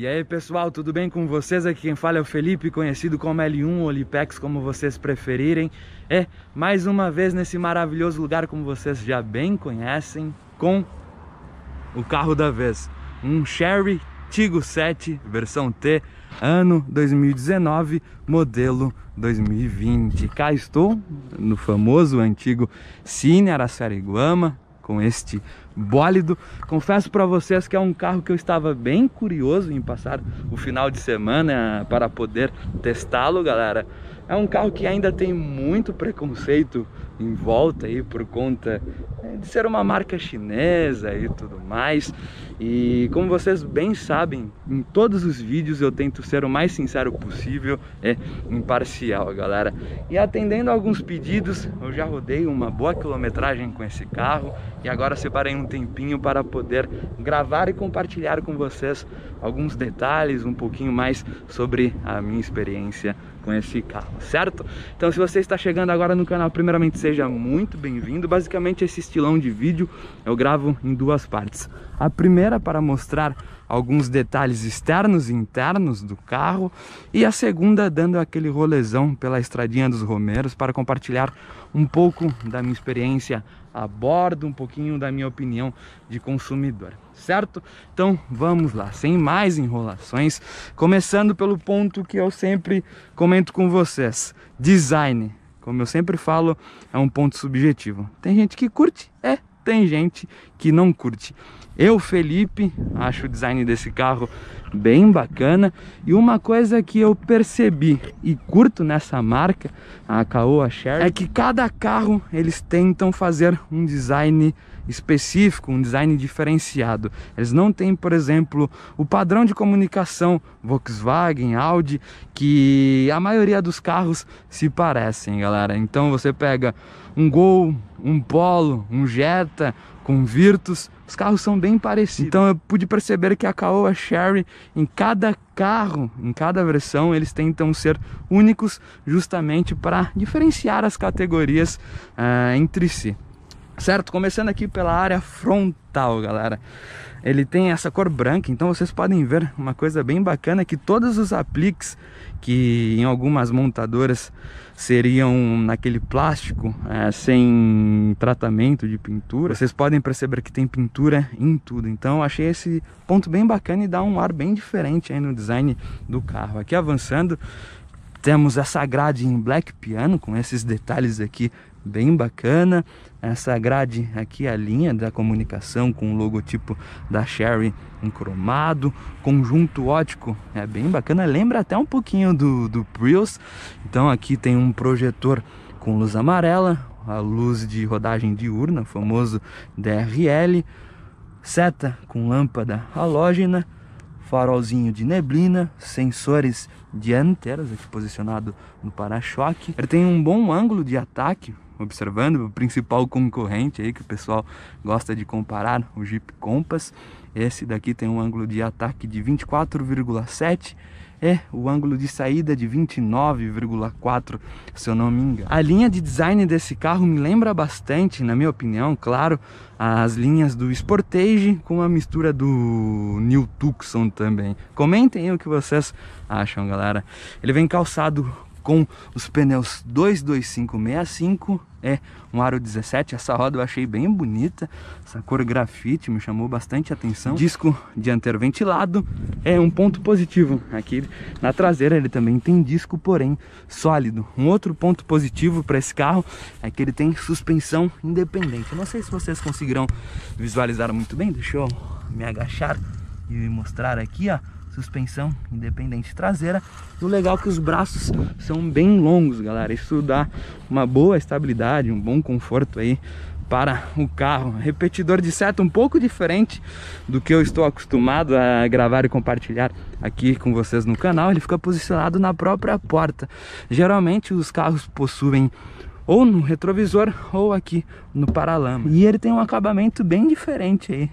E aí pessoal, tudo bem com vocês? Aqui quem fala é o Felipe, conhecido como L1 ou Lipex, como vocês preferirem. Mais uma vez nesse maravilhoso lugar, como vocês já bem conhecem, com o carro da vez, um Chery Tiggo 7 versão T, ano 2019, modelo 2020. Cá estou no famoso antigo Cine Araçariguama, com este bólido. Confesso para vocês que é um carro que eu estava bem curioso em passar o final de semana para poder testá-lo, galera. É um carro que ainda tem muito preconceito em volta aí por conta de ser uma marca chinesa e tudo mais. E como vocês bem sabem, em todos os vídeos eu tento ser o mais sincero possível, imparcial, galera. E atendendo a alguns pedidos, eu já rodei uma boa quilometragem com esse carro e agora separei um tempinho para poder gravar e compartilhar com vocês alguns detalhes, um pouquinho mais sobre a minha experiência com esse carro, certo? Então, se você está chegando agora no canal, primeiramente seja muito bem-vindo. Basicamente esse estilão de vídeo eu gravo em duas partes. A primeira para mostrar alguns detalhes externos e internos do carro, e a segunda dando aquele rolezão pela estradinha dos Romeiros para compartilhar um pouco da minha experiência a bordo, um pouquinho da minha opinião de consumidor, certo? Então vamos lá, sem mais enrolações, começando pelo ponto que eu sempre comento com vocês: design. Como eu sempre falo, é um ponto subjetivo. Tem gente que curte, tem gente que não curte. Eu, Felipe, acho o design desse carro bem bacana, e uma coisa que eu percebi e curto nessa marca, a Caoa Chery, é que cada carro eles tentam fazer um design específico, um design diferenciado. Eles não têm, por exemplo, o padrão de comunicação Volkswagen, Audi, que a maioria dos carros se parecem, galera. Então você pega um Gol, um Polo, um Jetta com Virtus, os carros são bem parecidos. Então eu pude perceber que a Caoa Chery, em cada carro, em cada versão, eles tentam ser únicos justamente para diferenciar as categorias entre si, certo? Começando aqui pela área frontal, galera. Ele tem essa cor branca, então vocês podem ver uma coisa bem bacana, que todos os apliques que em algumas montadoras seriam naquele plástico sem tratamento de pintura, vocês podem perceber que tem pintura em tudo. Então eu achei esse ponto bem bacana e dá um ar bem diferente aí no design do carro. Aqui avançando, temos essa grade em black piano com esses detalhes aqui bem bacana. Essa grade aqui, a linha da comunicação com o logotipo da Chery em cromado, conjunto ótico bem bacana, lembra até um pouquinho do Prius. Então aqui tem um projetor com luz amarela, a luz de rodagem diurna, o famoso DRL, seta com lâmpada halógena, farolzinho de neblina, sensores dianteiros aqui posicionado no para-choque. Ele tem um bom ângulo de ataque, observando o principal concorrente aí que o pessoal gosta de comparar, o Jeep Compass. Esse daqui tem um ângulo de ataque de 24,7 e o ângulo de saída de 29,4, se eu não me engano. A linha de design desse carro me lembra bastante, na minha opinião, claro, as linhas do Sportage com a mistura do New Tucson também. Comentem aí o que vocês acham, galera. Ele vem calçado com os pneus 225/65, um aro 17. Essa roda eu achei bem bonita, essa cor grafite me chamou bastante atenção. Disco dianteiro ventilado é um ponto positivo. Aqui na traseira ele também tem disco, porém sólido. Um outro ponto positivo para esse carro é que ele tem suspensão independente. Eu não sei se vocês conseguirão visualizar muito bem, deixa eu me agachar e mostrar aqui, ó. Suspensão independente traseira. E o legal é que os braços são bem longos, galera. Isso dá uma boa estabilidade, um bom conforto aí para o carro. Repetidor de seta um pouco diferente do que eu estou acostumado a gravar e compartilhar aqui com vocês no canal. Ele fica posicionado na própria porta. Geralmente os carros possuem ou no retrovisor ou aqui no paralama. E ele tem um acabamento bem diferente aí.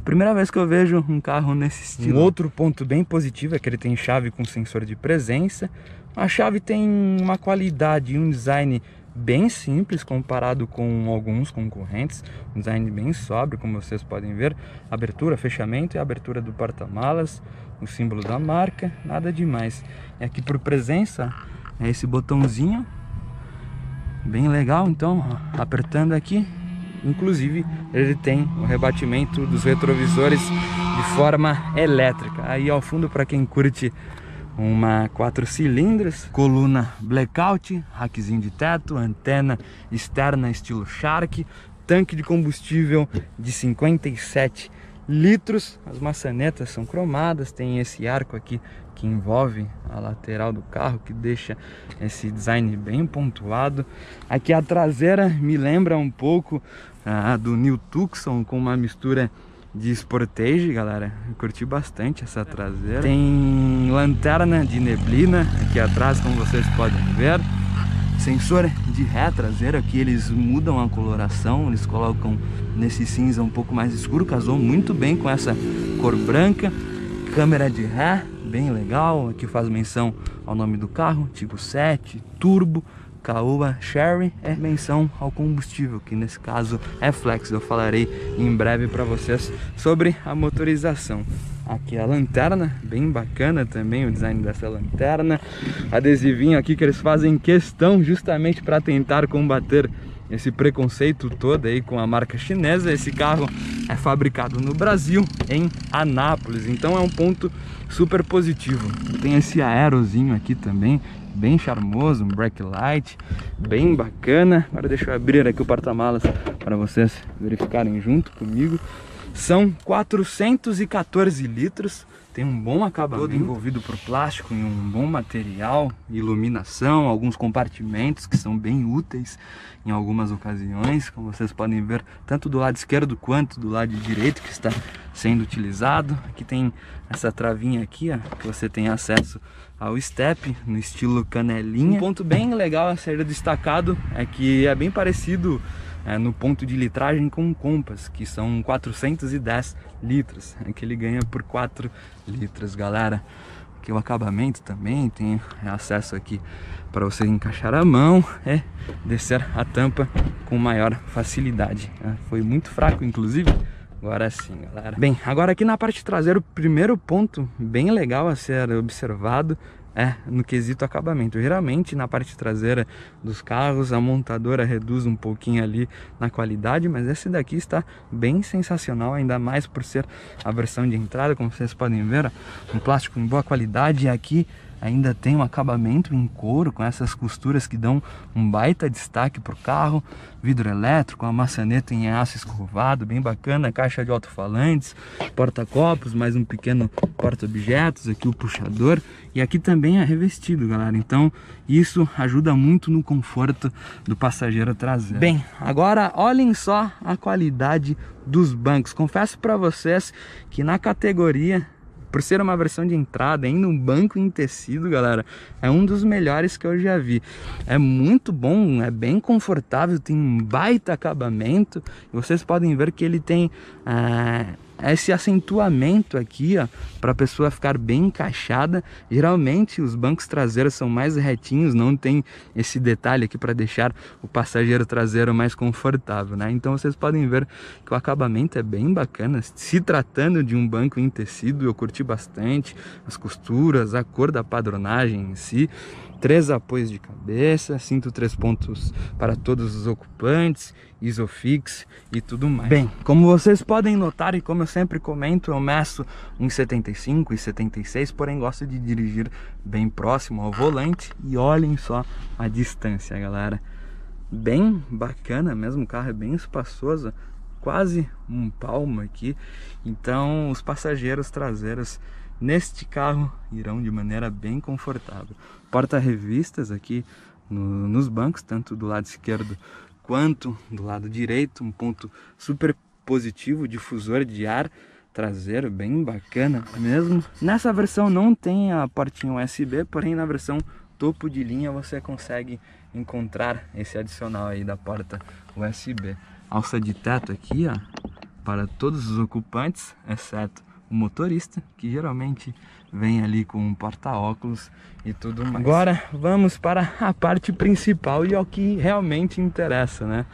Primeira vez que eu vejo um carro nesse estilo. Um outro ponto bem positivo é que ele tem chave com sensor de presença. A chave tem uma qualidade e um design bem simples comparado com alguns concorrentes. Um design bem sóbrio, como vocês podem ver. Abertura, fechamento e abertura do porta-malas. o símbolo da marca, nada demais. E aqui por presença é esse botãozinho, bem legal. Então, ó, apertando aqui, inclusive ele tem o rebatimento dos retrovisores de forma elétrica. Aí ao fundo, para quem curte uma 4 cilindros, coluna blackout, rackzinho de teto, antena externa estilo Shark, tanque de combustível de 57 litros, as maçanetas são cromadas, tem esse arco aqui que envolve a lateral do carro, que deixa esse design bem pontuado. Aqui a traseira me lembra um pouco do New Tucson, com uma mistura de Sportage, galera. Eu curti bastante essa traseira. Tem lanterna de neblina aqui atrás, como vocês podem ver. Sensor de ré traseiro, aqui eles mudam a coloração, eles colocam nesse cinza um pouco mais escuro, casou muito bem com essa cor branca. Câmera de ré, bem legal, aqui faz menção ao nome do carro, tipo 7, Turbo, Caoa Sherry, é menção ao combustível, que nesse caso é flex. Eu falarei em breve para vocês sobre a motorização. Aqui a lanterna, bem bacana também o design dessa lanterna. Adesivinho aqui que eles fazem questão justamente para tentar combater esse preconceito todo aí com a marca chinesa. Esse carro é fabricado no Brasil, em Anápolis, então é um ponto super positivo. Tem esse aerozinho aqui também, bem charmoso, um brake light, bem bacana. Agora deixa eu abrir aqui o porta-malas para vocês verificarem junto comigo. São 414 litros, tem um bom acabamento, todo envolvido por plástico em um bom material, iluminação, alguns compartimentos que são bem úteis em algumas ocasiões, como vocês podem ver, tanto do lado esquerdo quanto do lado direito que está sendo utilizado. Aqui tem essa travinha aqui, ó, que você tem acesso ao step no estilo canelinha. Um ponto bem legal a ser destacado é que é bem parecido no ponto de litragem com o Compass, que são 410 litros, que ele ganha por 4 litros, galera. Aqui o acabamento também tem acesso aqui para você encaixar a mão e descer a tampa com maior facilidade. Foi muito fraco, inclusive. Agora sim, galera. Bem, agora aqui na parte traseira, o primeiro ponto bem legal a ser observado é no quesito acabamento. Geralmente na parte traseira dos carros a montadora reduz um pouquinho ali na qualidade, mas esse daqui está bem sensacional, ainda mais por ser a versão de entrada, como vocês podem ver, um plástico em boa qualidade. E aqui ainda tem um acabamento em couro com essas costuras que dão um baita destaque para o carro. Vidro elétrico, a maçaneta em aço escovado, bem bacana, caixa de alto-falantes, porta-copos, mais um pequeno porta-objetos, aqui o puxador, e aqui também é revestido, galera. Então isso ajuda muito no conforto do passageiro traseiro. Bem, agora olhem só a qualidade dos bancos. Confesso para vocês que na categoria, por ser uma versão de entrada, ainda um banco em tecido, galera, é um dos melhores que eu já vi. É muito bom, é bem confortável, tem um baita acabamento. E vocês podem ver que ele tem esse acentuamento aqui, ó, para a pessoa ficar bem encaixada. Geralmente os bancos traseiros são mais retinhos, não tem esse detalhe aqui para deixar o passageiro traseiro mais confortável, né? Então vocês podem ver que o acabamento é bem bacana. Se tratando de um banco em tecido, eu curti bastante as costuras, a cor da padronagem em si. 3 apoios de cabeça, cinto 3 pontos para todos os ocupantes, Isofix e tudo mais. Bem, como vocês podem notar e como eu sempre comento, eu meço 1,75 e 1,76, porém gosto de dirigir bem próximo ao volante. E olhem só a distância, galera. Bem bacana mesmo, o carro é bem espaçoso, quase um palmo aqui. Então os passageiros traseiros neste carro irão de maneira bem confortável. Porta-revistas aqui nos bancos, tanto do lado esquerdo quanto do lado direito. Um ponto super positivo, difusor de ar traseiro, bem bacana mesmo. Nessa versão não tem a portinha USB, porém na versão topo de linha você consegue encontrar esse adicional aí da porta USB. Alça de teto aqui, ó, para todos os ocupantes, exceto o motorista, que geralmente vem ali com um porta-óculos e tudo mais. Agora vamos para a parte principal e ao que realmente interessa, né?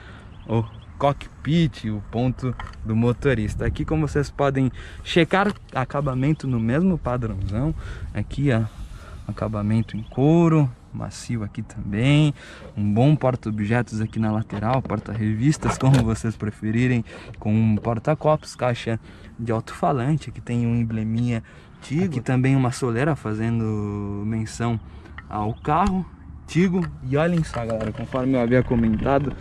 O cockpit, o ponto do motorista. Aqui, como vocês podem checar, acabamento no mesmo padrãozão. Aqui, ó, acabamento em couro, macio aqui também. Um bom porta-objetos aqui na lateral, porta-revistas, como vocês preferirem, com um porta-copos, caixa de alto-falante. Aqui tem um embleminha Tigo. Aqui também uma soleira fazendo menção ao carro Tigo. E olhem só, galera, conforme eu havia comentado,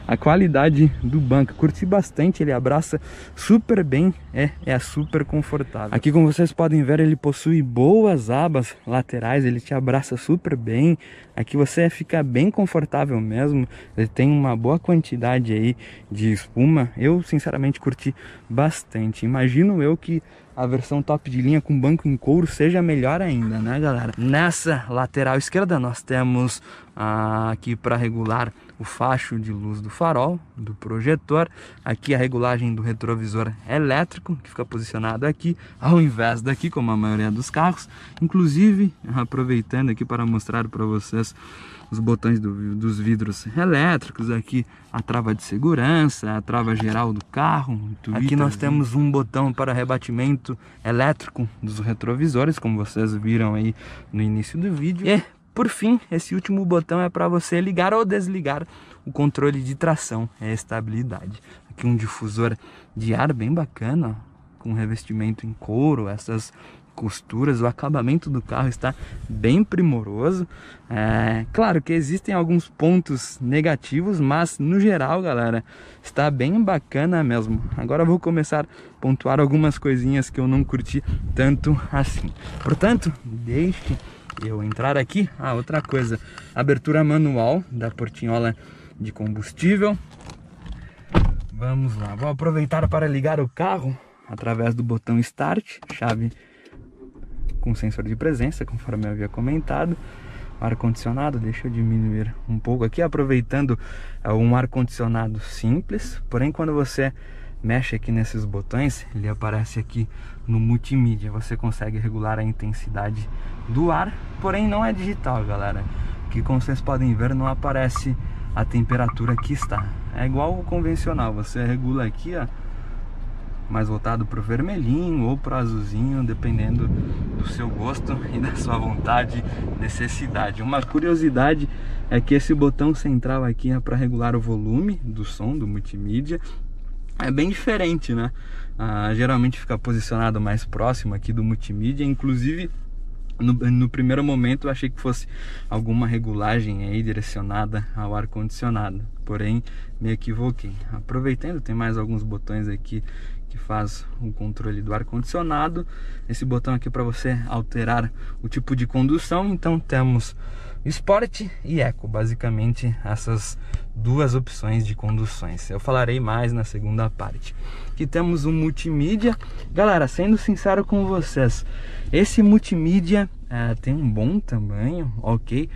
a qualidade do banco, curti bastante, ele abraça super bem, é super confortável. Aqui, como vocês podem ver, ele possui boas abas laterais, ele te abraça super bem. Aqui você fica bem confortável mesmo, ele tem uma boa quantidade aí de espuma. Eu sinceramente curti bastante. Imagino eu que a versão top de linha com banco em couro seja melhor ainda, né, galera? Nessa lateral esquerda nós temos aqui para regular o facho de luz do farol, do projetor. Aqui a regulagem do retrovisor elétrico, que fica posicionado aqui, ao invés daqui, como a maioria dos carros. Inclusive, aproveitando aqui para mostrar para vocês os botões dos vidros elétricos. Aqui a trava de segurança, a trava geral do carro. Aqui nós temos um botão para rebatimento elétrico dos retrovisores, como vocês viram aí no início do vídeo. E por fim, esse último botão é para você ligar ou desligar o controle de tração e estabilidade. Aqui um difusor de ar bem bacana, ó, com revestimento em couro, essas costuras. O acabamento do carro está bem primoroso. Claro que existem alguns pontos negativos, mas no geral, galera, está bem bacana mesmo. Agora eu vou começar a pontuar algumas coisinhas que eu não curti tanto assim. Portanto, deixe eu entrar aqui. Outra coisa, abertura manual da portinhola de combustível. Vamos lá, vou aproveitar para ligar o carro através do botão Start, chave com sensor de presença, conforme eu havia comentado. Ar-condicionado, deixa eu diminuir um pouco aqui, aproveitando um ar-condicionado simples. Porém, quando você mexe aqui nesses botões, ele aparece aqui no multimídia. Você consegue regular a intensidade do ar, porém não é digital, galera. Que, como vocês podem ver, não aparece a temperatura que está. É igual o convencional, você regula aqui, ó, mais voltado para o vermelhinho ou para o azulzinho, dependendo do seu gosto e da sua vontade, necessidade. Uma curiosidade é que esse botão central aqui é para regular o volume do som do multimídia. É bem diferente, né? Geralmente fica posicionado mais próximo aqui do multimídia. Inclusive, no primeiro momento eu achei que fosse alguma regulagem aí direcionada ao ar-condicionado, porém me equivoquei. Aproveitando, tem mais alguns botões aqui que faz o controle do ar-condicionado. Esse botão aqui para você alterar o tipo de condução. Então temos Sport e Eco, basicamente essas duas opções de conduções. Eu falarei mais na segunda parte. Aqui temos um multimídia. Galera, sendo sincero com vocês, esse multimídia tem um bom tamanho, ok?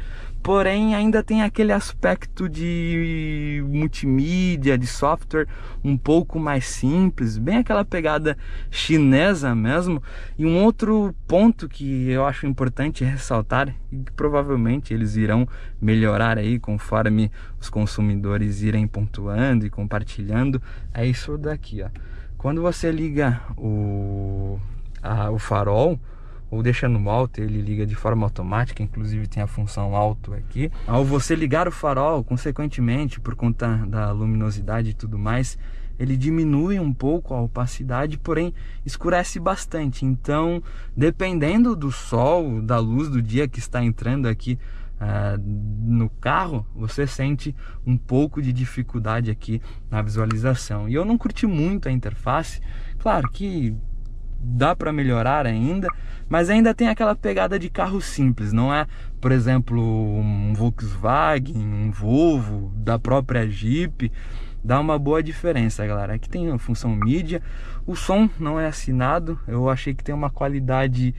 Porém, ainda tem aquele aspecto de multimídia, de software um pouco mais simples, bem aquela pegada chinesa mesmo. E um outro ponto que eu acho importante ressaltar, e que provavelmente eles irão melhorar aí conforme os consumidores irem pontuando e compartilhando, é isso daqui, ó. Quando você liga o farol, ou deixa no alto, ele liga de forma automática, inclusive tem a função alto aqui. Ao você ligar o farol, consequentemente, por conta da luminosidade e tudo mais, ele diminui um pouco a opacidade, porém escurece bastante. Então, dependendo do sol, da luz do dia que está entrando aqui no carro, você sente um pouco de dificuldade aqui na visualização. E eu não curti muito a interface. Claro que dá para melhorar ainda, mas ainda tem aquela pegada de carro simples. Não é, por exemplo, um Volkswagen, um Volvo, da própria Jeep. Dá uma boa diferença, galera. Aqui tem a função mídia. O som não é assinado. Eu achei que tem uma qualidade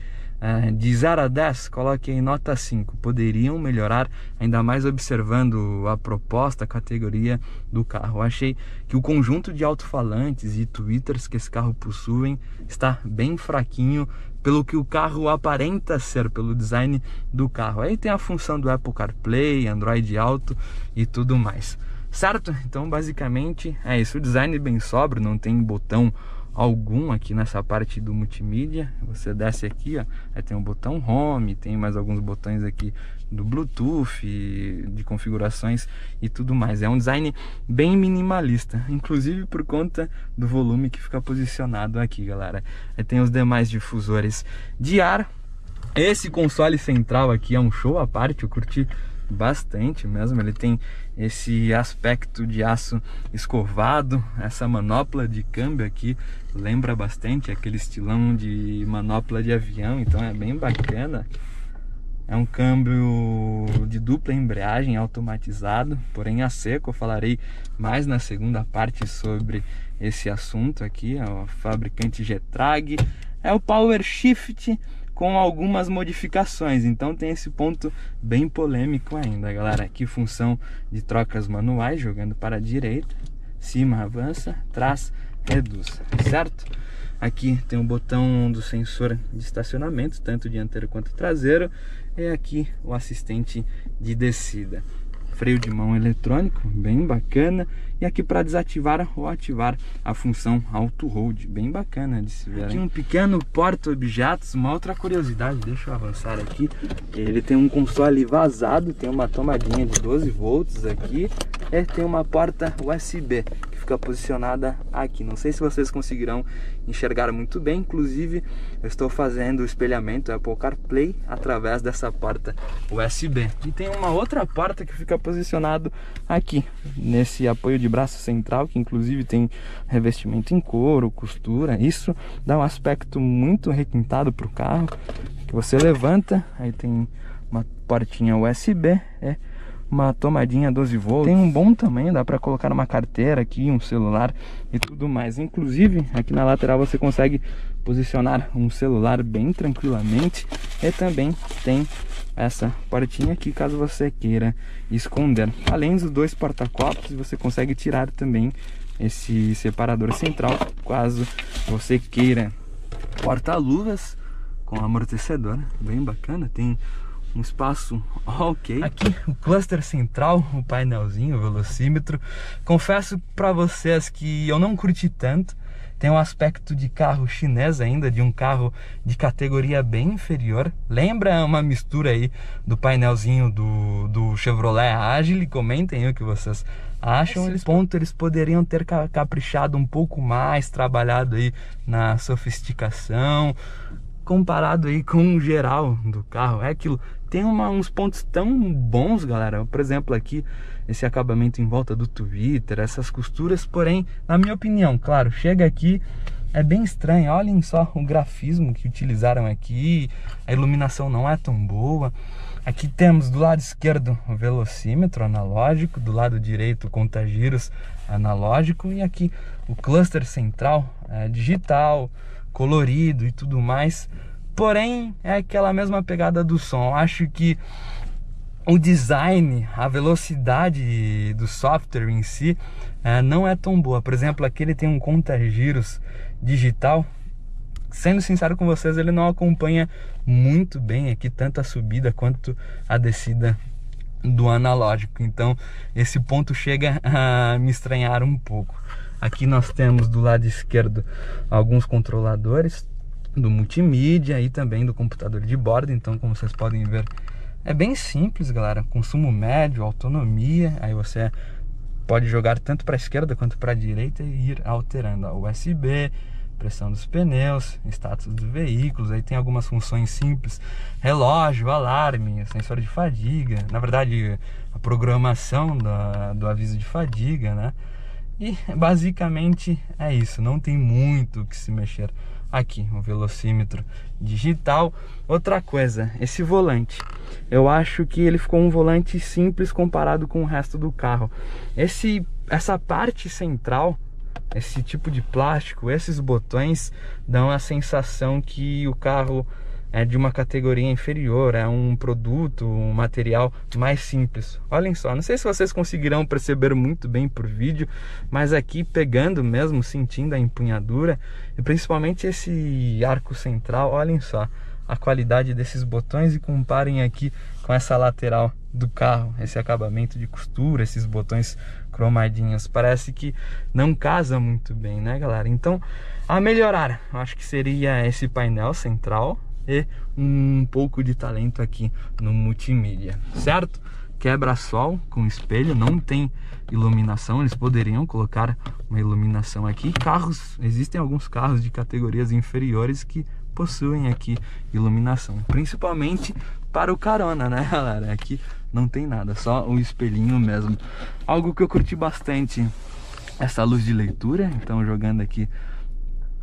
de 0 a 10, coloque em nota 5. Poderiam melhorar, ainda mais observando a proposta, a categoria do carro. Eu achei que o conjunto de alto-falantes e tweeters que esse carro possui está bem fraquinho pelo que o carro aparenta ser, pelo design do carro. Aí tem a função do Apple CarPlay, Android Auto e tudo mais. certo? Então basicamente é isso, o design bem sóbrio, não tem botão algum aqui nessa parte do multimídia. Você desce aqui, ó, aí tem um botão home, tem mais alguns botões aqui do Bluetooth, de configurações e tudo mais. É um design bem minimalista, inclusive por conta do volume que fica posicionado aqui, galera. Aí tem os demais difusores de ar. Esse console central aqui é um show à parte, eu curti bastante mesmo. Ele tem esse aspecto de aço escovado, essa manopla de câmbio aqui lembra bastante aquele estilão de manopla de avião, então é bem bacana. É um câmbio de dupla embreagem automatizado, porém a seco. Eu falarei mais na segunda parte sobre esse assunto aqui. É o fabricante Getrag, é o Power Shift com algumas modificações, então tem esse ponto bem polêmico ainda, galera. Aqui função de trocas manuais, jogando para a direita, cima avança, trás reduz, certo? Aqui tem um botão do sensor de estacionamento, tanto dianteiro quanto traseiro, e aqui o assistente de descida. Freio de mão eletrônico, bem bacana. E aqui para desativar ou ativar a função Auto Hold, bem bacana de se ver. Aqui um pequeno porta-objetos. Uma outra curiosidade, deixa eu avançar aqui. Ele tem um console vazado, tem uma tomadinha de 12 volts aqui. E tem uma porta USB que fica posicionada aqui. Não sei se vocês conseguirão enxergar muito bem. Inclusive eu estou fazendo o espelhamento Apple CarPlay através dessa porta USB. E tem uma outra porta que fica posicionado aqui nesse apoio de braço central, que inclusive tem revestimento em couro, costura. Isso dá um aspecto muito requintado para o carro, que você levanta, aí tem uma portinha USB, uma tomadinha 12 volts, tem um bom tamanho, dá para colocar uma carteira aqui, um celular e tudo mais. Inclusive aqui na lateral você consegue posicionar um celular bem tranquilamente, e também tem essa portinha aqui caso você queira esconder. Além dos dois porta-copos, você consegue tirar também esse separador central caso você queira. Porta-luvas com amortecedor, bem bacana, tem um espaço ok. Aqui o cluster central, o painelzinho, o velocímetro. Confesso para vocês que eu não curti tanto. Tem um aspecto de carro chinês ainda, de um carro de categoria bem inferior. Lembra uma mistura aí do painelzinho do Chevrolet Agile. Comentem aí o que vocês acham. Eles poderiam ter caprichado um pouco mais, trabalhado aí na sofisticação, comparado aí com o geral do carro. É aquilo, tem uns pontos tão bons, galera. Por exemplo, aqui esse acabamento em volta do Twitter, essas costuras, porém, na minha opinião, claro, chega aqui, é bem estranho. Olhem só o grafismo que utilizaram aqui, a iluminação não é tão boa. Aqui temos do lado esquerdo o velocímetro analógico, do lado direito o conta-giros analógico, e aqui o cluster central digital, colorido e tudo mais. Porém, é aquela mesma pegada do som. Acho que o design, a velocidade do software em si não é tão boa. Por exemplo, aqui ele tem um conta-giros digital. Sendo sincero com vocês, ele não acompanha muito bem aqui tanto a subida quanto a descida do analógico. Então esse ponto chega a me estranhar um pouco. Aqui nós temos do lado esquerdo alguns controladores do multimídia e também do computador de bordo. Então, como vocês podem ver, é bem simples, galera. Consumo médio, autonomia. Aí você pode jogar tanto para a esquerda quanto para a direita e ir alterando. USB, pressão dos pneus, status dos veículos. Aí tem algumas funções simples: relógio, alarme, sensor de fadiga. Na verdade, a programação do aviso de fadiga, né? E basicamente é isso, não tem muito o que se mexer. Aqui o velocímetro digital. Outra coisa, esse volante, eu acho que ele ficou um volante simples comparado com o resto do carro. Essa parte central, esse tipo de plástico, esses botões dão a sensação que o carro é de uma categoria inferior, é um produto, um material mais simples. Olhem só, não sei se vocês conseguirão perceber muito bem por vídeo, mas aqui pegando mesmo, sentindo a empunhadura, e principalmente esse arco central, olhem só a qualidade desses botões e comparem aqui com essa lateral do carro, esse acabamento de costura, esses botões cromadinhos. Parece que não casa muito bem, né, galera? Então, a melhorar, eu acho que seria esse painel central e um pouco de talento aqui no multimídia, certo? Quebra-sol com espelho, não tem iluminação, eles poderiam colocar uma iluminação aqui. Carros, existem alguns carros de categorias inferiores que possuem aqui iluminação, principalmente para o carona, né, galera? Aqui não tem nada, só o espelhinho mesmo. Algo que eu curti bastante, essa luz de leitura. Então, jogando aqui,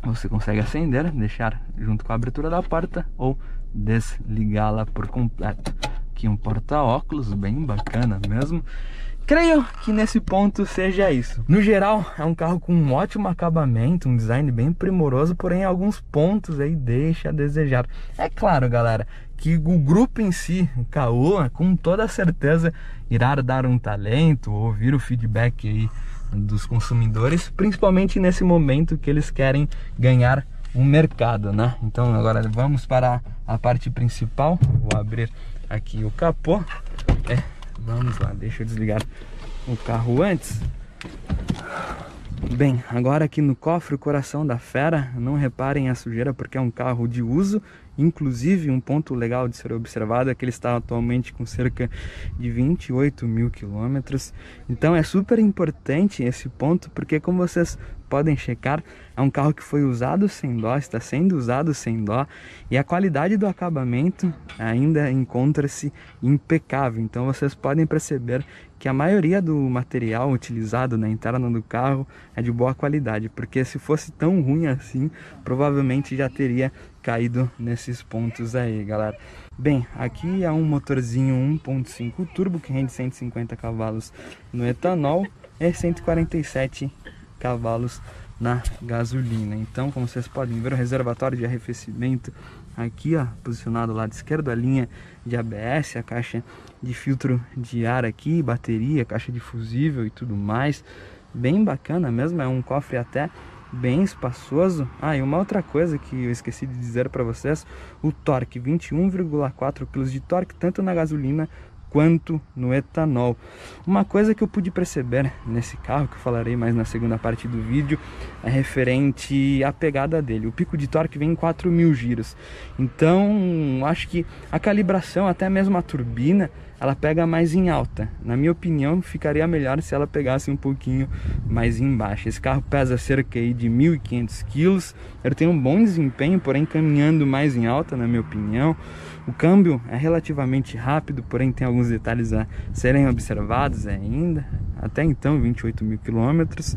você consegue acender, deixar junto com a abertura da porta ou desligá-la por completo. Aqui um porta-óculos bem bacana mesmo. Creio que nesse ponto seja isso. No geral, é um carro com um ótimo acabamento, um design bem primoroso, porém alguns pontos aí deixa a desejar. É claro, galera, que o grupo em si, o Caoa, com toda certeza irá dar um talento, ouvir o feedback aí dos consumidores, principalmente nesse momento que eles querem ganhar um mercado, né? Então agora vamos para a parte principal. Vou abrir aqui o capô. Vamos lá, deixa eu desligar o carro antes. Bem, agora aqui no cofre, o coração da fera, não reparem a sujeira porque é um carro de uso. Inclusive, um ponto legal de ser observado é que ele está atualmente com cerca de 28 mil quilômetros. Então é super importante esse ponto, porque como vocês podem checar, é um carro que foi usado sem dó, está sendo usado sem dó, e a qualidade do acabamento ainda encontra-se impecável. Então vocês podem perceber que a maioria do material utilizado na interna do carro é de boa qualidade, porque se fosse tão ruim assim, provavelmente já teria caído nesses pontos aí, galera. Bem, aqui é um motorzinho 1.5 turbo que rende 150 cavalos no etanol e 147 cavalos na gasolina. Então, como vocês podem ver, o reservatório de arrefecimento aqui, ó, posicionado do lado esquerdo, a linha de ABS, a caixa de filtro de ar aqui, bateria, caixa de fusível e tudo mais. Bem bacana mesmo, é um cofre até bem espaçoso. E uma outra coisa que eu esqueci de dizer para vocês, o torque, 21,4 kg de torque, tanto na gasolina quanto no etanol. Uma coisa que eu pude perceber nesse carro, que eu falarei mais na segunda parte do vídeo, é referente à pegada dele. O pico de torque vem em 4.000 giros. Então, acho que a calibração, até mesmo a turbina, ela pega mais em alta. Na minha opinião, ficaria melhor se ela pegasse um pouquinho mais embaixo. Esse carro pesa cerca de 1.500 kg. Ele tem um bom desempenho, porém caminhando mais em alta, na minha opinião. O câmbio é relativamente rápido, porém tem alguns detalhes a serem observados ainda. Até então, 28 mil quilômetros.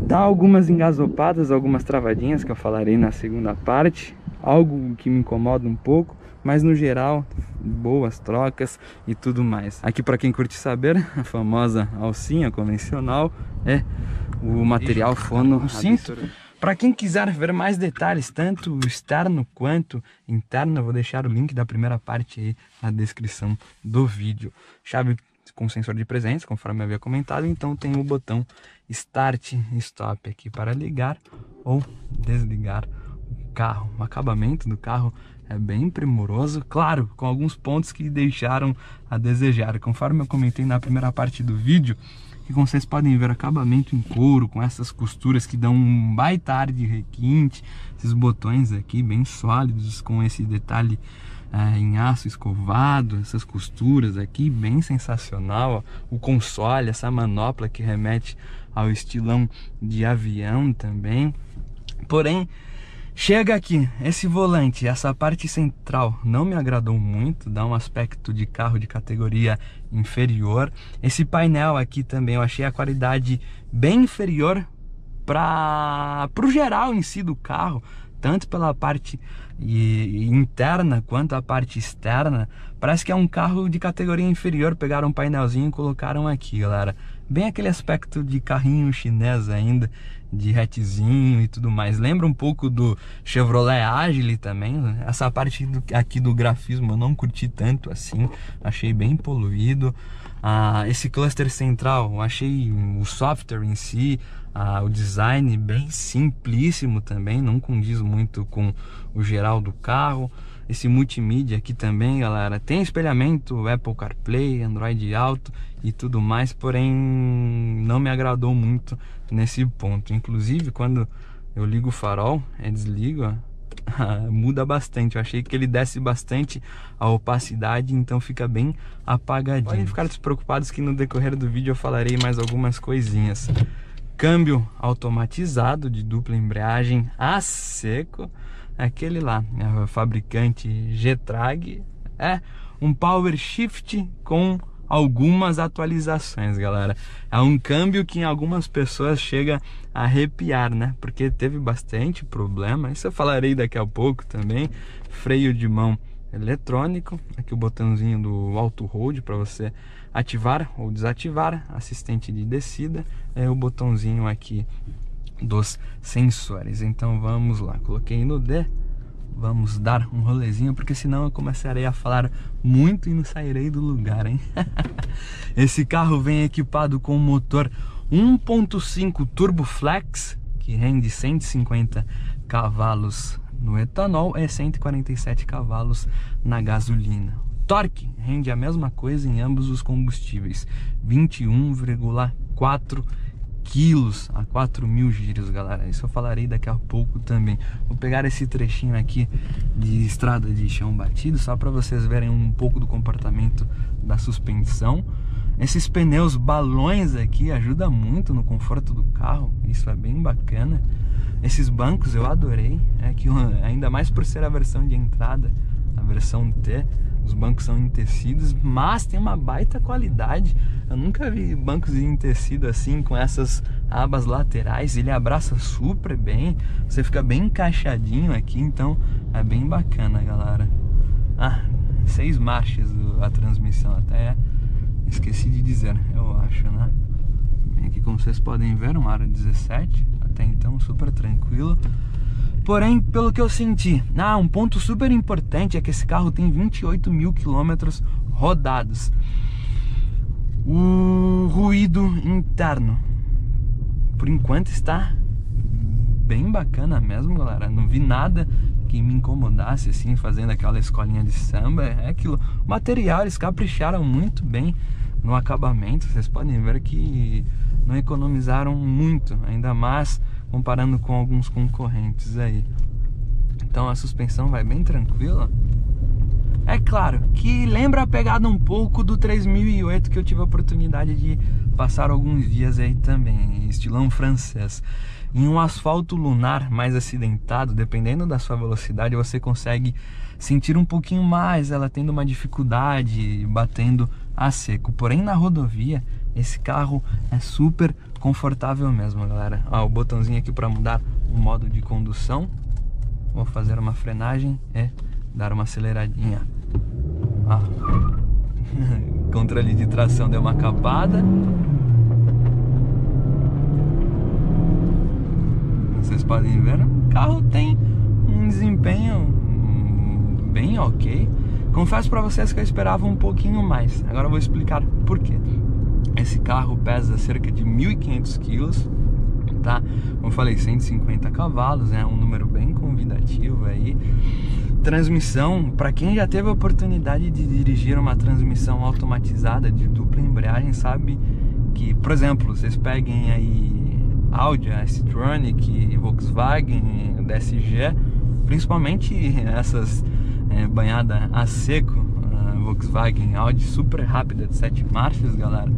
Dá algumas engasopadas, algumas travadinhas que eu falarei na segunda parte. Algo que me incomoda um pouco, mas no geral, boas trocas e tudo mais. Aqui, para quem curte saber, a famosa alcinha convencional é o material fono cinto. Para quem quiser ver mais detalhes, tanto externo quanto interno, eu vou deixar o link da primeira parte aí na descrição do vídeo. Chave com sensor de presença, conforme eu havia comentado, então tem o botão Start e Stop aqui para ligar ou desligar o carro. O acabamento do carro é bem primoroso, claro, com alguns pontos que deixaram a desejar. Conforme eu comentei na primeira parte do vídeo, que como vocês podem ver, acabamento em couro, com essas costuras que dão um baita ar de requinte, esses botões aqui bem sólidos, com esse detalhe em aço escovado, essas costuras aqui, bem sensacional. Ó. O console, essa manopla que remete ao estilão de avião também. Porém, chega aqui, esse volante, essa parte central não me agradou muito, dá um aspecto de carro de categoria inferior. Esse painel aqui também eu achei a qualidade bem inferior para o geral em si do carro, tanto pela parte interna quanto a parte externa. Parece que é um carro de categoria inferior. Pegaram um painelzinho e colocaram aqui, galera. Bem aquele aspecto de carrinho chinês ainda, de hatchzinho e tudo mais. Lembra um pouco do Chevrolet Agile também, né? Essa parte aqui do grafismo eu não curti tanto assim, achei bem poluído. Esse cluster central, eu achei o software em si, o design bem simplíssimo também, não condiz muito com o geral do carro. esse multimídia aqui também, galera. Tem espelhamento Apple CarPlay, Android Auto e tudo mais, porém não me agradou muito nesse ponto. Inclusive, quando eu ligo o farol, desligo, ó, muda bastante. Eu achei que ele desce bastante a opacidade, então fica bem apagadinho. Podem ficar despreocupados que no decorrer do vídeo eu falarei mais algumas coisinhas. Câmbio automatizado de dupla embreagem a seco, aquele lá, fabricante Getrag, um Power Shift com algumas atualizações, galera. É um câmbio que em algumas pessoas chega a arrepiar, né? Porque teve bastante problema, isso eu falarei daqui a pouco também. Freio de mão eletrônico, aqui o botãozinho do Auto Hold para você ativar ou desativar, assistente de descida, o botãozinho aqui dos sensores. Então vamos lá, coloquei no D. Vamos dar um rolezinho, porque senão eu começarei a falar muito e não sairei do lugar, hein? Esse carro vem equipado com motor 1.5 Turbo Flex, que rende 150 cavalos no etanol e 147 cavalos na gasolina. Torque rende a mesma coisa em ambos os combustíveis, 21,4 quilos a 4.000 giros, galera. Isso eu falarei daqui a pouco também. Vou pegar esse trechinho aqui de estrada de chão batido, só para vocês verem um pouco do comportamento da suspensão. Esses pneus balões aqui ajudam muito no conforto do carro, isso é bem bacana. Esses bancos eu adorei, que ainda mais por ser a versão de entrada, a versão T, os bancos são em tecidos, mas tem uma baita qualidade. Eu nunca vi bancos em tecido assim, com essas abas laterais. Ele abraça super bem, você fica bem encaixadinho aqui, então é bem bacana, galera. 6 marchas a transmissão, até esqueci de dizer, eu acho, né? Aqui, como vocês podem ver, um aro 17, até então super tranquilo. Porém, pelo que eu senti, um ponto super importante é que esse carro tem 28.000 quilômetros rodados. O ruído interno, por enquanto, está bem bacana mesmo, galera. Não vi nada que me incomodasse assim, fazendo aquela escolinha de samba. É aquilo, o material, eles capricharam muito bem no acabamento. Vocês podem ver que não economizaram muito, ainda mais comparando com alguns concorrentes aí. Então a suspensão vai bem tranquila. É claro que lembra a pegada um pouco do 3008 que eu tive a oportunidade de passar alguns dias aí também, estilão francês. Em um asfalto lunar mais acidentado, dependendo da sua velocidade, você consegue sentir um pouquinho mais ela tendo uma dificuldade, batendo a seco. Porém, na rodovia, esse carro é super confortável mesmo, galera. O botãozinho aqui para mudar o modo de condução. Vou fazer uma frenagem e dar uma aceleradinha. Controle de tração deu uma capada. Vocês podem ver, o carro tem um desempenho bem ok. Confesso para vocês que eu esperava um pouquinho mais. Agora eu vou explicar por quê. Esse carro pesa cerca de 1.500 quilos, tá? Como eu falei, 150 cavalos, é um número bem convidativo aí. Transmissão, para quem já teve a oportunidade de dirigir uma transmissão automatizada de dupla embreagem, sabe que, por exemplo, vocês peguem aí Audi, S-Tronic, Volkswagen, DSG, principalmente essas banhada a seco, Volkswagen, Audi super rápida de 7 marchas, galera,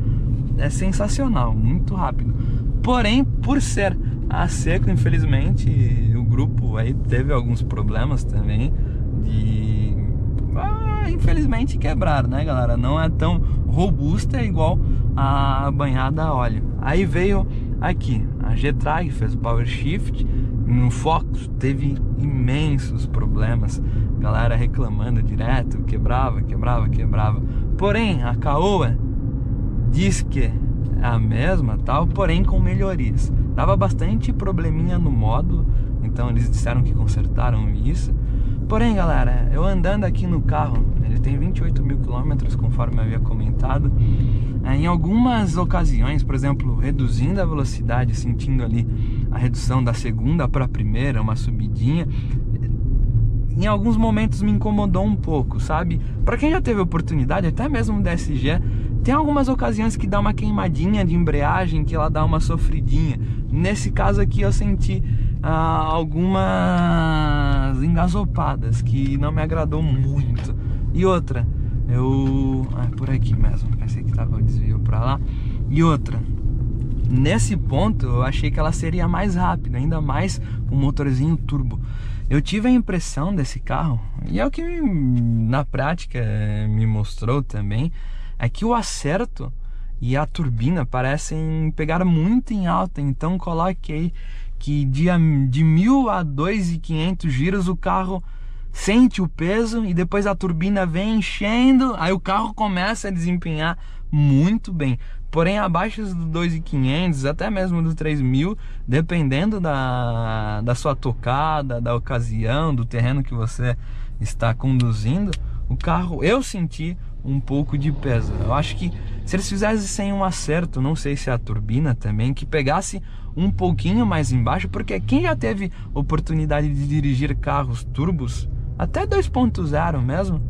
é sensacional, muito rápido. Porém, por ser a seco, infelizmente, o grupo aí teve alguns problemas também de, infelizmente, quebrar, né, galera? Não é tão robusta igual a banhada a óleo. Aí veio aqui a Getrag, fez o Power Shift. No Focus teve imensos problemas, galera reclamando direto, quebrava. Porém, a Caoa diz que é a mesma, tal, porém com melhorias. Dava bastante probleminha no módulo, então eles disseram que consertaram isso. Porém, galera, eu andando aqui no carro, ele tem 28.000 quilômetros, conforme eu havia comentado. Em algumas ocasiões, por exemplo, reduzindo a velocidade, sentindo ali a redução da segunda para a primeira, uma subidinha, em alguns momentos me incomodou um pouco, sabe? Pra quem já teve oportunidade, até mesmo no DSG, tem algumas ocasiões que dá uma queimadinha de embreagem, que ela dá uma sofridinha. Nesse caso aqui eu senti algumas engasopadas, que não me agradou muito. E outra, por aqui mesmo, pensei que tava o desvio pra lá. E outra, nesse ponto eu achei que ela seria mais rápida, ainda mais com o motorzinho turbo. Eu tive a impressão desse carro, e é o que na prática me mostrou também, é que o acerto e a turbina parecem pegar muito em alta. Então coloque aí que de 1.000 a 2.500 giros o carro sente o peso, e depois a turbina vem enchendo, aí o carro começa a desempenhar muito bem. Porém, abaixo do 2.500, até mesmo do 3.000, dependendo da sua tocada, da ocasião, do terreno que você está conduzindo, o carro, eu senti um pouco de peso. Eu acho que se eles fizessem um acerto, não sei se a turbina também, que pegasse um pouquinho mais embaixo, porque quem já teve oportunidade de dirigir carros turbos, até 2.0 mesmo,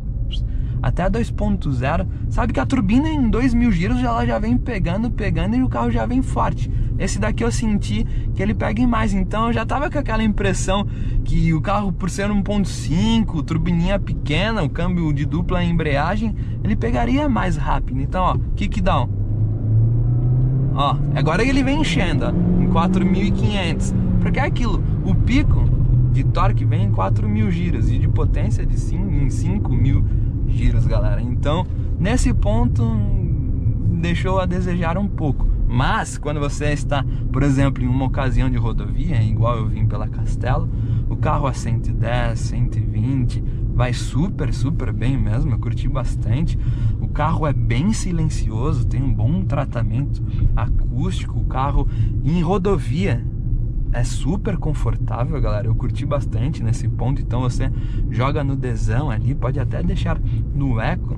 até 2.0, sabe que a turbina em 2.000 giros ela já vem pegando e o carro já vem forte. Esse daqui eu senti que ele pega mais, então eu já tava com aquela impressão que o carro, por ser 1.5, turbininha pequena, o câmbio de dupla embreagem, ele pegaria mais rápido. Então, ó, kick down. Ó, agora ele vem enchendo, ó, em 4.500, porque é aquilo, o pico de torque vem em 4.000 giros e de potência em 5.000 giros, galera. Então, nesse ponto, deixou a desejar um pouco. Mas, quando você está, por exemplo, em uma ocasião de rodovia, igual eu vim pela Castelo, o carro a 110, 120, vai super bem mesmo, eu curti bastante. O carro é bem silencioso, tem um bom tratamento acústico, o carro em rodovia é super confortável, galera. Eu curti bastante nesse ponto. Então você joga no Dzão ali, pode até deixar no eco.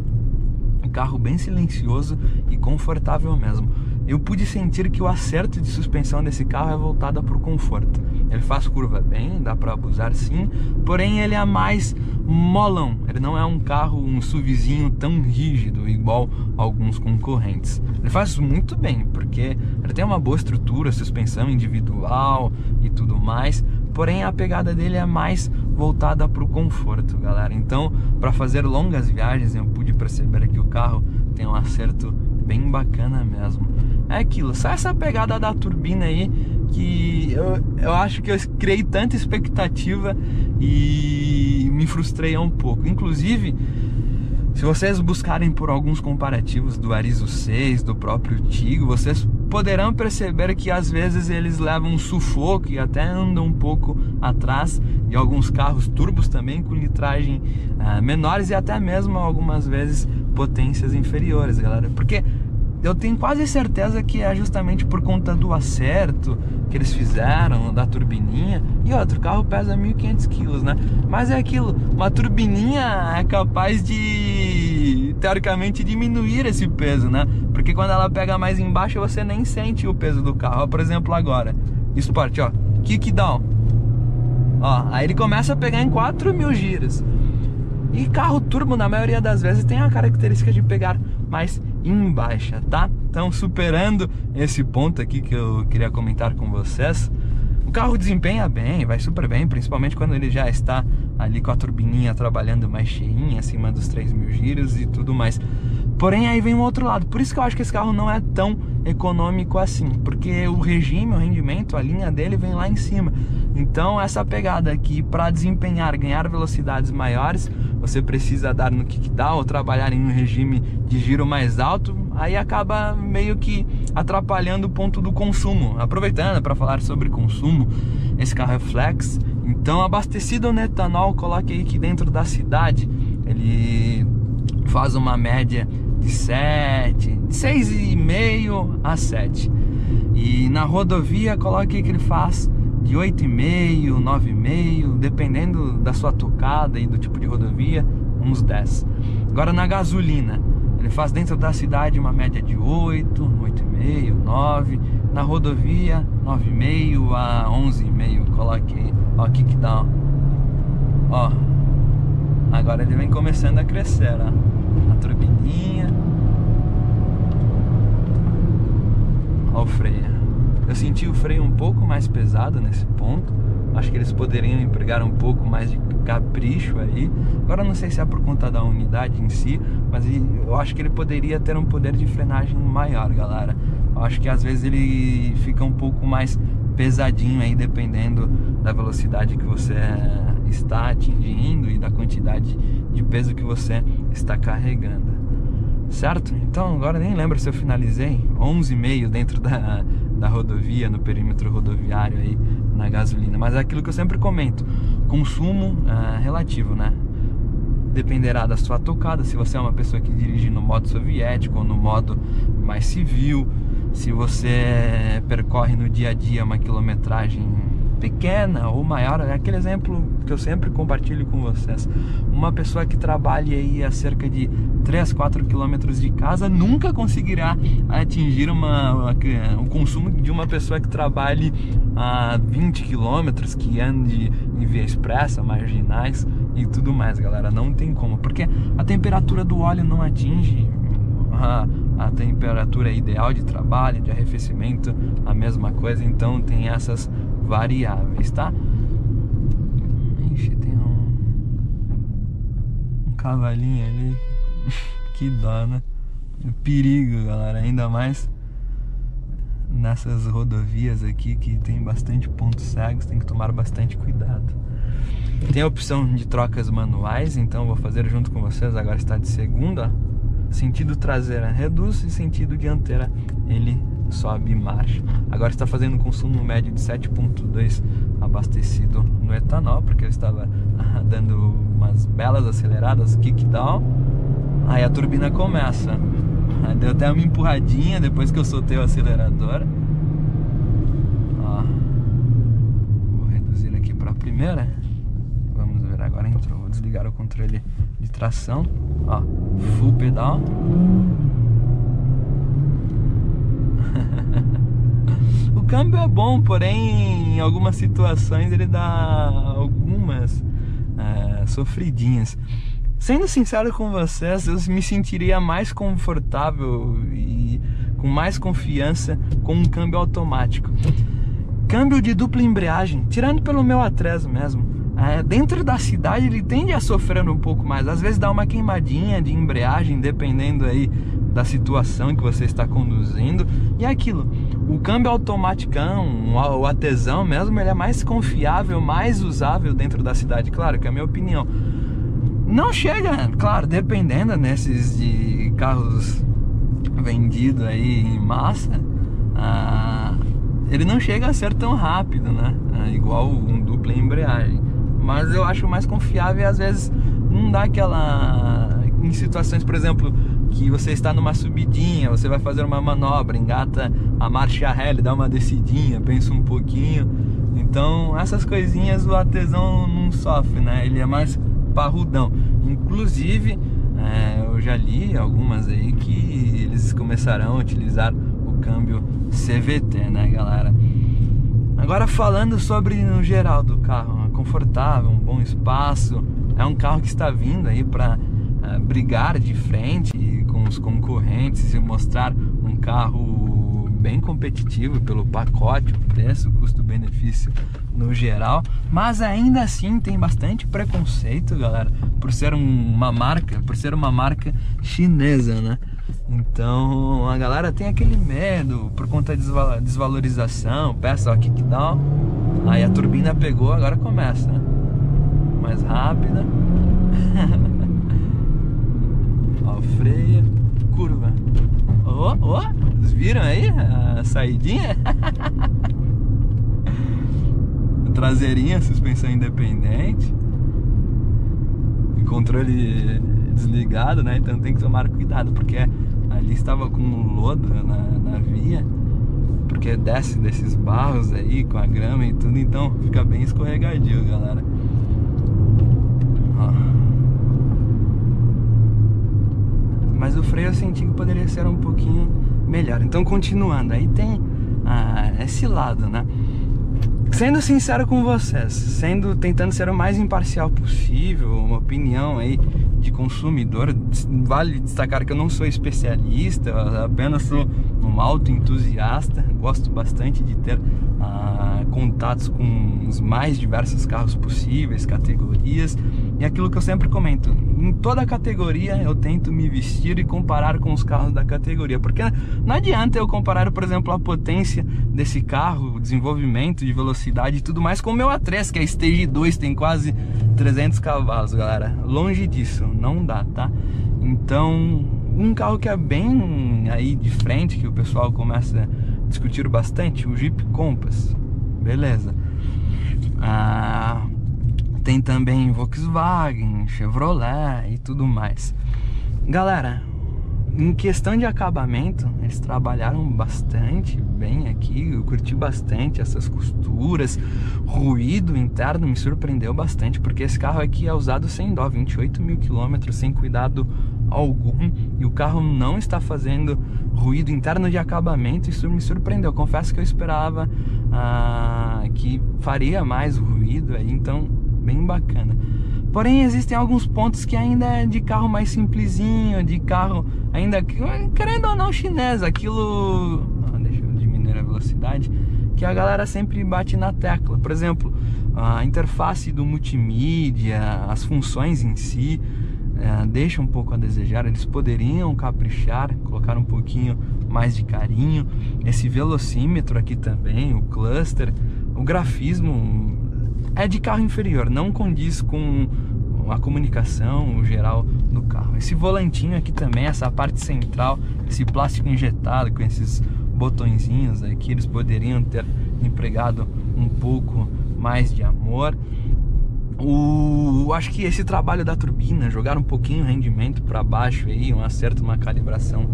Um carro bem silencioso e confortável mesmo. Eu pude sentir que o acerto de suspensão desse carro é voltado para o conforto. Ele faz curva bem, dá para abusar sim, porém ele é mais molão. Ele não é um carro, um SUVzinho tão rígido igual alguns concorrentes. Ele faz muito bem, porque ele tem uma boa estrutura, suspensão individual e tudo mais, porém a pegada dele é mais voltada para o conforto, galera. Então, para fazer longas viagens, eu pude perceber que o carro tem um acerto bem bacana mesmo. É aquilo, só essa pegada da turbina aí, que eu acho que eu criei tanta expectativa e me frustrei um pouco. Inclusive, se vocês buscarem por alguns comparativos do Arizo 6, do próprio Tigo, vocês poderão perceber que às vezes eles levam um sufoco e até andam um pouco atrás de alguns carros turbos também, com litragem menores e até mesmo algumas vezes potências inferiores, galera. Porque eu tenho quase certeza que é justamente por conta do acerto que eles fizeram da turbininha. E outro, carro pesa 1.500 quilos, né? Mas é aquilo, uma turbininha é capaz de, teoricamente, diminuir esse peso, né? Porque quando ela pega mais embaixo, você nem sente o peso do carro. Ó, por exemplo, agora, Sport, ó, kick down. Ó, aí ele começa a pegar em 4.000 giros. E carro turbo, na maioria das vezes, tem a característica de pegar mais em baixa, tá? Então, superando esse ponto aqui que eu queria comentar com vocês, o carro desempenha bem, vai super bem, principalmente quando ele já está ali com a turbininha trabalhando mais cheinha, acima dos 3.000 giros e tudo mais. Porém, aí vem o outro lado. Por isso que eu acho que esse carro não é tão econômico assim, porque o regime, o rendimento, a linha dele vem lá em cima. Então, essa pegada aqui, para desempenhar, ganhar velocidades maiores, você precisa dar no kickdown ou trabalhar em um regime de giro mais alto. Aí acaba meio que atrapalhando o ponto do consumo. Aproveitando para falar sobre consumo, esse carro é flex, então abastecido no etanol, coloque aí que dentro da cidade ele faz uma média de 6,5 a 7. E na rodovia, coloque aí que ele faz de 8,5, 9,5, dependendo da sua tocada e do tipo de rodovia, uns 10. Agora na gasolina, ele faz dentro da cidade uma média de 8, 8,5, 9. Na rodovia, 9,5 a 11,5. Coloque aí, ó, kickdown. Ó, Agora ele vem começando a crescer, ó. A turbininha. Ó o freio. Eu senti o freio um pouco mais pesado nesse ponto. Acho que eles poderiam empregar um pouco mais de capricho aí. Agora não sei se é por conta da unidade em si, mas eu acho que ele poderia ter um poder de frenagem maior, galera. Eu acho que às vezes ele fica um pouco mais pesadinho aí, dependendo da velocidade que você está atingindo e da quantidade de peso que você está carregando. Certo? Então agora nem lembro se eu finalizei 11,5 dentro da rodovia, no perímetro rodoviário aí, na gasolina. Mas é aquilo que eu sempre comento, consumo relativo, né? Dependerá da sua tocada, se você é uma pessoa que dirige no modo soviético ou no modo mais civil, se você percorre no dia a dia uma quilometragem pequena ou maior. É aquele exemplo que eu sempre compartilho com vocês. Uma pessoa que trabalha aí a cerca de 3, 4 quilômetros de casa nunca conseguirá atingir o consumo de uma pessoa que trabalhe a 20 quilômetros, que ande em via expressa, marginais e tudo mais, galera. Não tem como, porque a temperatura do óleo não atinge a temperatura ideal de trabalho, de arrefecimento, a mesma coisa. Então tem essas variáveis, tá? Ixi, tem um cavalinho ali. Que dó, né? Perigo, galera. Ainda mais nessas rodovias aqui que tem bastante pontos cegos, tem que tomar bastante cuidado. Tem a opção de trocas manuais, então vou fazer junto com vocês. Agora está de segunda. Sentido traseira reduz e sentido dianteira ele sobe marcha. Agora está fazendo um consumo médio de 7,2 abastecido no etanol, porque eu estava dando umas belas aceleradas, kickdown. Aí a turbina começa. Aí deu até uma empurradinha depois que eu soltei o acelerador. Ó, vou reduzir aqui para a primeira. Vamos ver, agora entrou. Vou desligar o controle de tração. Ó, full pedal. O câmbio é bom, porém em algumas situações ele dá algumas sofridinhas. Sendo sincero com vocês, eu me sentiria mais confortável e com mais confiança com um câmbio automático. Câmbio de dupla embreagem, tirando pelo meu Atrezo mesmo, dentro da cidade ele tende a sofrer um pouco mais. Às vezes dá uma queimadinha de embreagem, dependendo aí da situação que você está conduzindo. E é aquilo, o câmbio automaticão, o ATzão mesmo, ele é mais confiável, mais usável dentro da cidade. Claro que é a minha opinião. Não chega, claro, dependendo nesses de carros vendidos aí em massa, ele não chega a ser tão rápido, né? Igual um dupla embreagem. Mas eu acho mais confiável e às vezes não dá aquela... Em situações, por exemplo, que você está numa subidinha, você vai fazer uma manobra, engata a marcha ré, dá uma descidinha, pensa um pouquinho. Então essas coisinhas o ATzão não sofre, né? Ele é mais parrudão. Inclusive eu já li algumas aí que eles começarão a utilizar o câmbio CVT, né, galera? Agora falando sobre no geral do carro, é confortável, um bom espaço, é um carro que está vindo aí para brigar de frente com os concorrentes e mostrar um carro bem competitivo pelo pacote, o preço, o custo-benefício no geral, mas ainda assim tem bastante preconceito, galera, por ser uma marca chinesa, né? Então a galera tem aquele medo por conta da desvalorização, peça, ó, kickdown, aí a turbina pegou, agora começa, né? Mais rápida. Ó, freia, curva. Vocês viram aí a saidinha? Traseirinha, suspensão independente, controle desligado, né? Então tem que tomar cuidado, porque ali estava com um lodo na via, porque desce desses barros aí com a grama e tudo, então fica bem escorregadio, galera. Ó. Mas o freio eu senti que poderia ser um pouquinho melhor. Então continuando, aí tem esse lado, né? Sendo sincero com vocês, tentando ser o mais imparcial possível, uma opinião aí de consumidor, vale destacar que eu não sou especialista, apenas sou um autoentusiasta, gosto bastante de ter contatos com os mais diversos carros possíveis, categorias, e aquilo que eu sempre comento, em toda categoria eu tento me vestir e comparar com os carros da categoria, porque não adianta eu comparar, por exemplo, a potência desse carro, o desenvolvimento de velocidade e tudo mais com o meu A3, que é Stage 2, tem quase 300 cavalos, galera. Longe disso, não dá, tá? Então, um carro que é bem aí de frente, que o pessoal começa a discutir bastante, o Jeep Compass, beleza. Tem também Volkswagen, Chevrolet e tudo mais. Galera, em questão de acabamento, eles trabalharam bastante bem aqui, eu curti bastante essas costuras, ruído interno me surpreendeu bastante, porque esse carro aqui é usado sem dó, 28 mil quilômetros, sem cuidado algum, e o carro não está fazendo ruído interno de acabamento, isso me surpreendeu, confesso que eu esperava que faria mais ruído aí, então bem bacana. Porém, existem alguns pontos que ainda é de carro mais simplesinho, de carro ainda, querendo ou não, chinês, aquilo... deixa eu diminuir a velocidade, que a galera sempre bate na tecla. Por exemplo, a interface do multimídia, as funções em si, deixa um pouco a desejar. Eles poderiam caprichar, colocar um pouquinho mais de carinho. Esse velocímetro aqui também, o cluster, o grafismo é de carro inferior, não condiz com a comunicação geral do carro. Esse volantinho aqui também, essa parte central, esse plástico injetado com esses botõezinhos aqui, eles poderiam ter empregado um pouco mais de amor. Acho que esse trabalho da turbina, jogar um pouquinho o rendimento para baixo aí, um acerto, uma calibração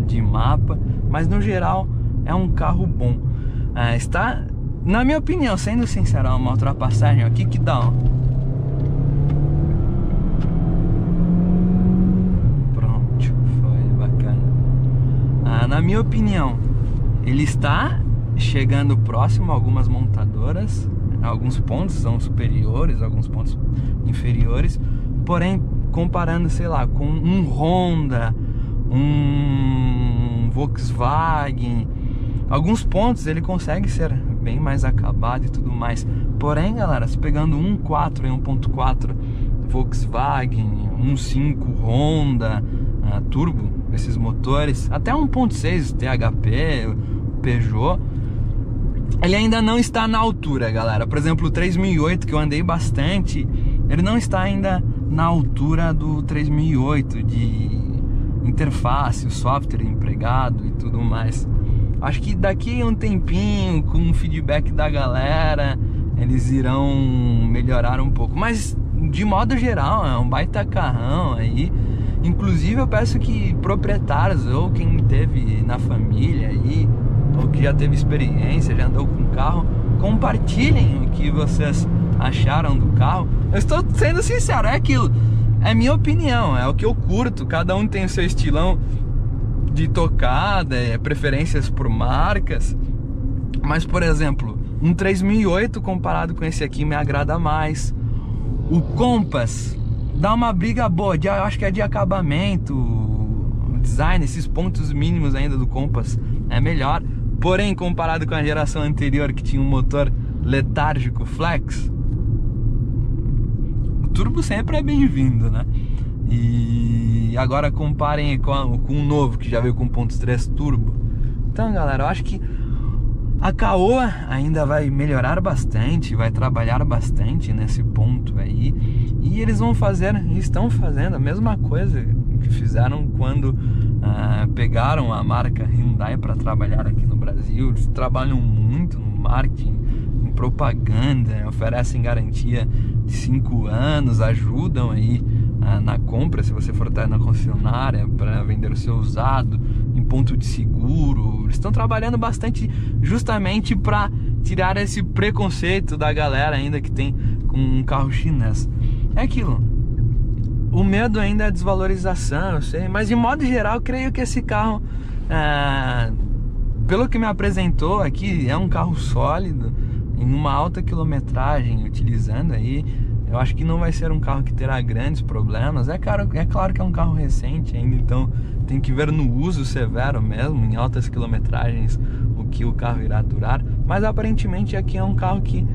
de mapa, mas no geral é um carro bom. Está, na minha opinião, sendo sincero, uma ultrapassagem aqui que dá, ó. Pronto, foi bacana. Na minha opinião, ele está chegando próximo a algumas montadoras. Alguns pontos são superiores, alguns pontos inferiores. Porém, comparando, sei lá, com um Honda, um Volkswagen, alguns pontos ele consegue ser bem mais acabado e tudo mais. Porém, galera, se pegando 1.4 e 1.4 Volkswagen, 1.5 Honda, turbo, esses motores, até 1.6 THP, Peugeot, ele ainda não está na altura, galera. Por exemplo, o 3008, que eu andei bastante, ele não está ainda na altura do 3008 de interface, o software empregado e tudo mais. Acho que daqui a um tempinho, com o feedback da galera, eles irão melhorar um pouco. Mas, de modo geral, é um baita carrão aí. Inclusive, eu peço que proprietários, ou quem teve na família aí, ou que já teve experiência, já andou com carro, compartilhem o que vocês acharam do carro. Eu estou sendo sincero, é aquilo, é minha opinião, é o que eu curto. Cada um tem o seu estilão de tocada, preferências por marcas. Mas, por exemplo, um 3008 comparado com esse aqui me agrada mais. O Compass dá uma briga boa, eu acho que é de acabamento, design, esses pontos mínimos ainda do Compass é melhor. Porém, comparado com a geração anterior, que tinha um motor letárgico flex, o turbo sempre é bem-vindo, né? E agora comparem com o novo, que já veio com 1.3 turbo. Então, galera, eu acho que a Caoa ainda vai melhorar bastante, vai trabalhar bastante nesse ponto aí. E eles vão fazer, estão fazendo a mesma coisa que fizeram quando pegaram a marca Hyundai para trabalhar aqui no Brasil. Eles trabalham muito no marketing, em propaganda, oferecem garantia de 5 anos, ajudam aí na compra, se você for estar na concessionária para vender o seu usado, em ponto de seguro. Eles estão trabalhando bastante justamente para tirar esse preconceito da galera ainda que tem com um carro chinês. É aquilo, o medo ainda é a desvalorização, eu sei, mas de modo geral eu creio que esse carro, pelo que me apresentou aqui, é um carro sólido em uma alta quilometragem, utilizando aí, eu acho que não vai ser um carro que terá grandes problemas. É claro que é um carro recente ainda, então tem que ver no uso severo mesmo, em altas quilometragens, o que o carro irá durar. Mas aparentemente aqui é um carro que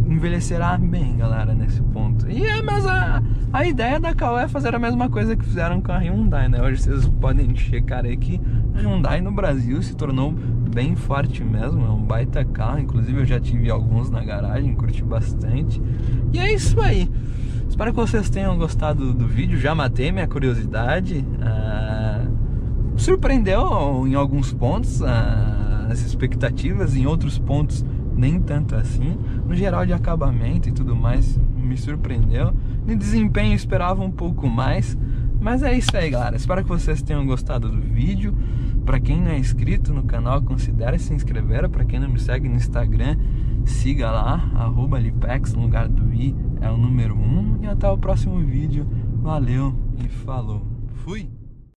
envelhecerá bem, galera, nesse ponto. E mas a ideia da Caoa é fazer a mesma coisa que fizeram com a Hyundai, né? Hoje vocês podem checar aí que a Hyundai no Brasil se tornou bem forte mesmo, é um baita carro. Inclusive eu já tive alguns na garagem, curti bastante. E é isso aí. Espero que vocês tenham gostado do vídeo. Já matei minha curiosidade. Surpreendeu em alguns pontos as expectativas, em outros pontos nem tanto assim. No geral de acabamento e tudo mais, me surpreendeu. No desempenho eu esperava um pouco mais. Mas é isso aí, galera. Espero que vocês tenham gostado do vídeo. Para quem não é inscrito no canal, considere se inscrever. Para quem não me segue no Instagram, siga lá, @Lipex, no lugar do i é o número 1. E até o próximo vídeo. Valeu e falou. Fui!